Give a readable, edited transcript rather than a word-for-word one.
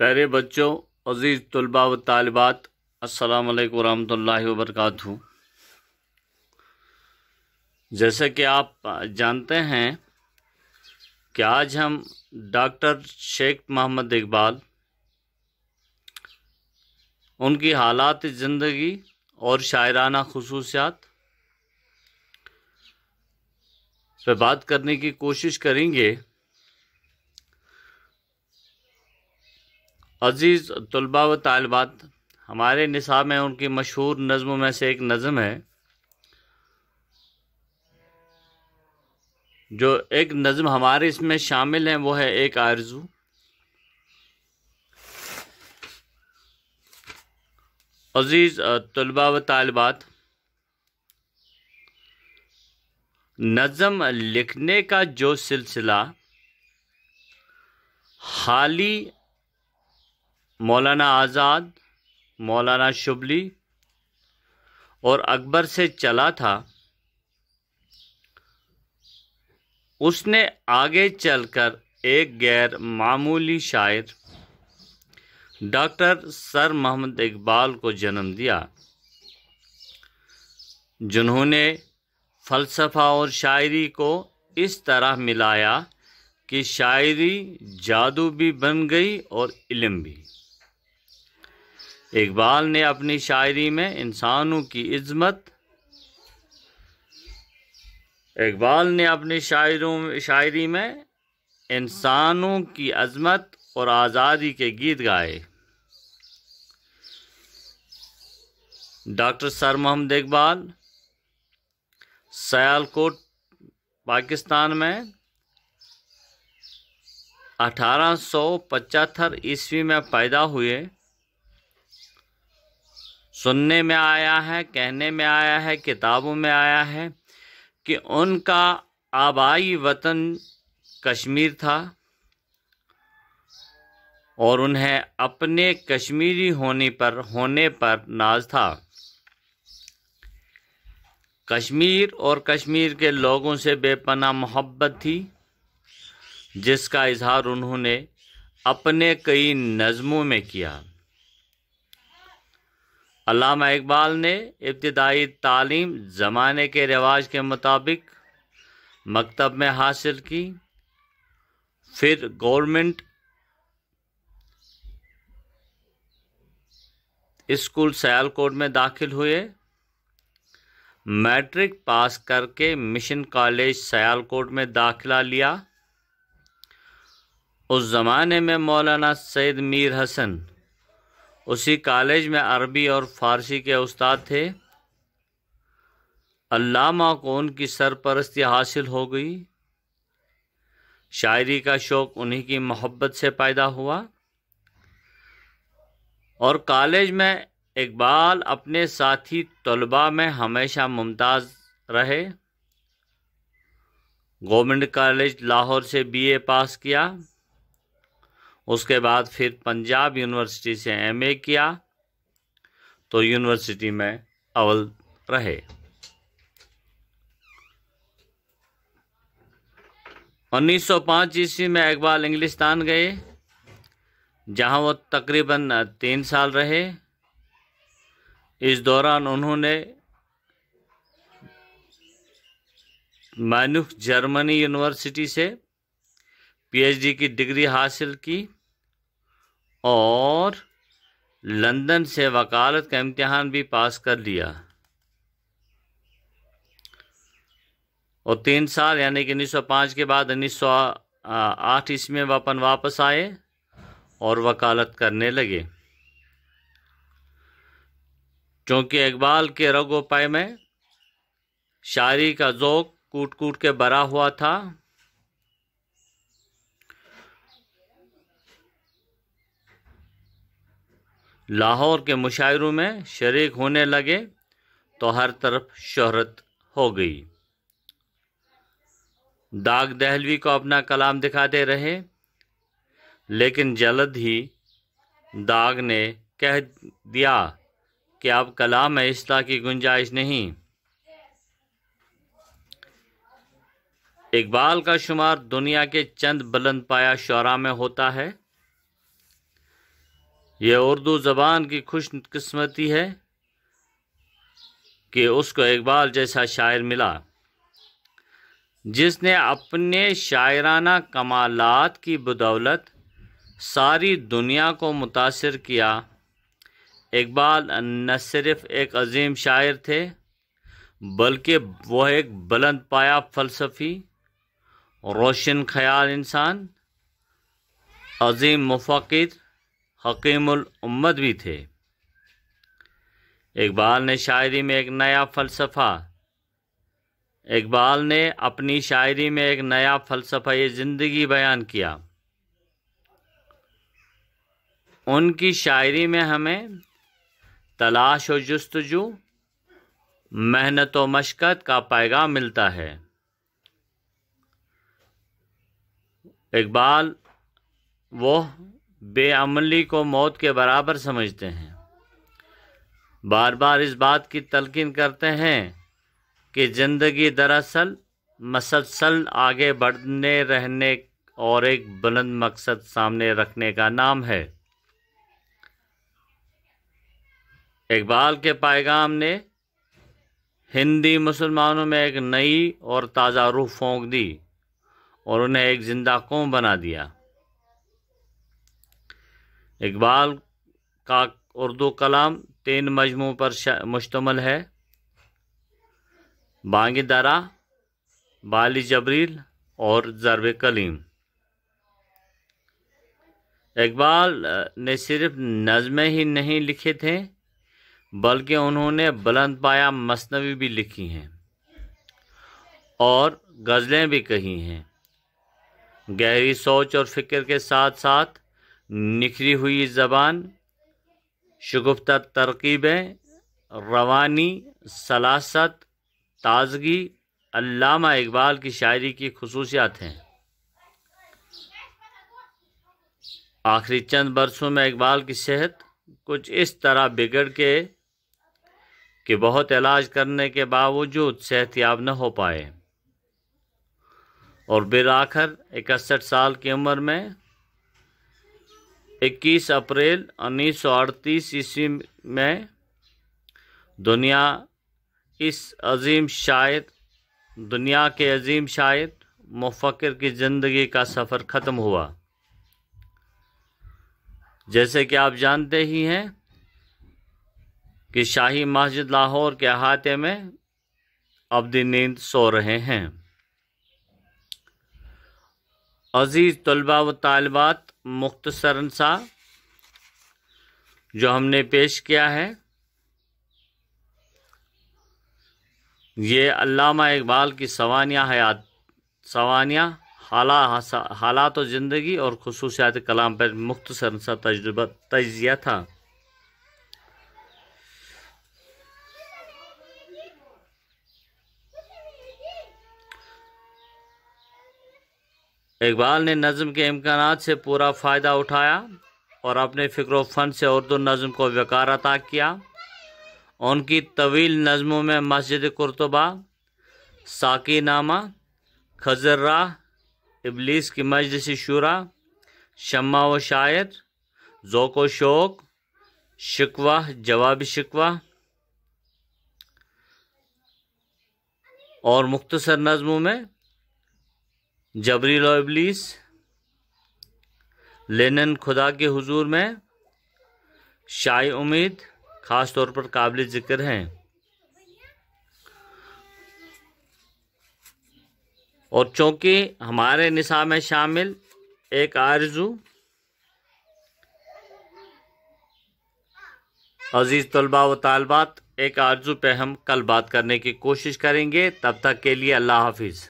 پیارے بچوں، عزیز طلباء و طالبات، السلام علیکم ورحمۃ اللہ وبرکاتہ۔ جیسا کہ آپ جانتے ہیں کہ آج ہم ڈاکٹر شیخ محمد اقبال، ان کی حالات زندگی اور شاعرانہ خصوصیات پہ بات کرنے کی کوشش کریں گے۔ عزیز طلباء و طالبات، ہمارے نصاب میں ان کی مشہور نظموں میں سے ایک نظم ہے، جو ایک نظم ہمارے اس میں شامل ہے، وہ ہے ایک آرزو۔ عزیز طلباء و طالبات، نظم لکھنے کا جو سلسلہ حالی مولانا آزاد، مولانا شبلی اور اکبر سے چلا تھا، اس نے آگے چل کر ایک غیر معمولی شاعر ڈاکٹر سر محمد اقبال کو جنم دیا، جنہوں نے فلسفہ اور شاعری کو اس طرح ملایا کہ شاعری جادو بھی بن گئی اور علم بھی۔ اقبال نے اپنی شاعری میں انسانوں کی عظمت اور آزادی کے گیت گائے۔ ڈاکٹر سر محمد اقبال سیالکوٹ، پاکستان میں 1875 عیسوی میں پیدا ہوئے۔ سننے میں آیا ہے، کہنے میں آیا ہے، کتابوں میں آیا ہے کہ ان کا آبائی وطن کشمیر تھا اور انہیں اپنے کشمیری ہونے پر ناز تھا۔ کشمیر اور کشمیر کے لوگوں سے بے پناہ محبت تھی، جس کا اظہار انہوں نے اپنے کئی نظموں میں کیا۔ علامہ اقبال نے ابتدائی تعلیم زمانے کے رواج کے مطابق مکتب میں حاصل کی، پھر گورنمنٹ اسکول سیالکوٹ میں داخل ہوئے۔ میٹرک پاس کر کے مشن کالج سیالکوٹ میں داخلہ لیا۔ اس زمانے میں مولانا سید میر حسن اسی کالج میں عربی اور فارسی کے استاد تھے۔ علامہ کو ان کی سرپرستی حاصل ہو گئی۔ شاعری کا شوق انہی کی محبت سے پیدا ہوا، اور کالج میں اقبال اپنے ساتھی طلباء میں ہمیشہ ممتاز رہے۔ گورنمنٹ کالج لاہور سے BA پاس کیا، اس کے بعد پھر پنجاب یونیورسٹی سے MA کیا تو یونیورسٹی میں اول رہے۔ 1905 عیسوی میں اقبال انگلستان گئے، جہاں وہ تقریباً 3 سال رہے۔ اس دوران انہوں نے میونخ جرمنی یونیورسٹی سے PhD کی ڈگری حاصل کی اور لندن سے وکالت کا امتحان بھی پاس کر لیا، اور 3 سال یعنی کہ 1905 کے بعد 1908 عیسوی میں واپس آئے اور وکالت کرنے لگے۔ چونکہ اقبال کے رگ و پے میں شاعری کا ذوق کوٹ کوٹ کے بھرا ہوا تھا، لاہور کے مشاعروں میں شریک ہونے لگے تو ہر طرف شہرت ہو گئی۔ داغ دہلوی کو اپنا کلام دکھاتے رہے، لیکن جلد ہی داغ نے کہہ دیا کہ اب کلام میں اصلاح کی گنجائش نہیں۔ اقبال کا شمار دنیا کے چند بلند پایہ شعراء میں ہوتا ہے۔ یہ اردو زبان کی خوش قسمتی ہے کہ اس کو اقبال جیسا شاعر ملا جس نے اپنے شاعرانہ کمالات کی بدولت ساری دنیا کو متاثر کیا۔ اقبال نہ صرف ایک عظیم شاعر تھے بلکہ وہ ایک بلند پایہ فلسفی، روشن خیال انسان، عظیم مفکر، حکیم الامت بھی تھے۔ اقبال نے شاعری میں ایک نیا فلسفہ اقبال نے اپنی شاعری میں ایک نیا فلسفہ زندگی بیان کیا۔ ان کی شاعری میں ہمیں تلاش و جستجو، محنت و مشقت کا پیغام ملتا ہے۔ اقبال وہ بے عملی کو موت کے برابر سمجھتے ہیں، بار بار اس بات کی تلقین کرتے ہیں کہ زندگی دراصل مسلسل آگے بڑھنے رہنے اور ایک بلند مقصد سامنے رکھنے کا نام ہے۔ اقبال کے پیغام نے ہندی مسلمانوں میں ایک نئی اور تازہ روح پھونک دی اور انہیں ایک زندہ قوم بنا دیا۔ اقبال کا اردو کلام 3 مجموعوں پر مشتمل ہے: بانگ درا، بال جبریل اور ضرب کلیم۔ اقبال نے صرف نظمیں ہی نہیں لکھے تھے بلکہ انہوں نے بلند پایہ مثنوی بھی لکھی ہیں اور غزلیں بھی کہی ہیں۔ گہری سوچ اور فکر کے ساتھ ساتھ نکھری ہوئی زبان، شگفتہ ترکیبیں، روانی سلاست، تازگی علامہ اقبال کی شاعری کی خصوصیات ہیں۔ آخری چند برسوں میں اقبال کی صحت کچھ اس طرح بگڑ کے کہ بہت علاج کرنے کے باوجود صحت یاب نہ ہو پائے، اور بالآخر 61 سال کی عمر میں 21 اپریل 1938 عیسوی میں دنیا کے عظیم شاعر مفکر کی زندگی کا سفر ختم ہوا۔ جیسے کہ آپ جانتے ہی ہیں کہ شاہی مسجد لاہور کے احاطے میں ابدی نیند سو رہے ہیں۔ عزیز طلباء و طالبات، مختصراً سا جو ہم نے پیش کیا ہے یہ علامہ اقبال کی سوانح حالات و زندگی اور خصوصیات کلام پر مختصراً سا تجزیہ تھا۔ اقبال نے نظم کے امکانات سے پورا فائدہ اٹھایا اور اپنے فکر و فن سے اردو نظم کو وقار عطا کیا۔ ان کی طویل نظموں میں مسجد قرطبہ، ساقی نامہ، خضر راہ، ابلیس کی مجلس شورا، شمع و شاعر، ذوق و شوق، شکوہ جواب شکوہ اور مختصر نظموں میں جبریل و ابلیس، لینن خدا کے حضور میں، شائی امید خاص طور پر قابل ذکر ہیں۔ اور چونکہ ہمارے نصاب میں شامل ایک آرزو، عزیز طلباء و طالبات، ایک آرزو پہ ہم کل بات کرنے کی کوشش کریں گے۔ تب تک کے لیے اللہ حافظ۔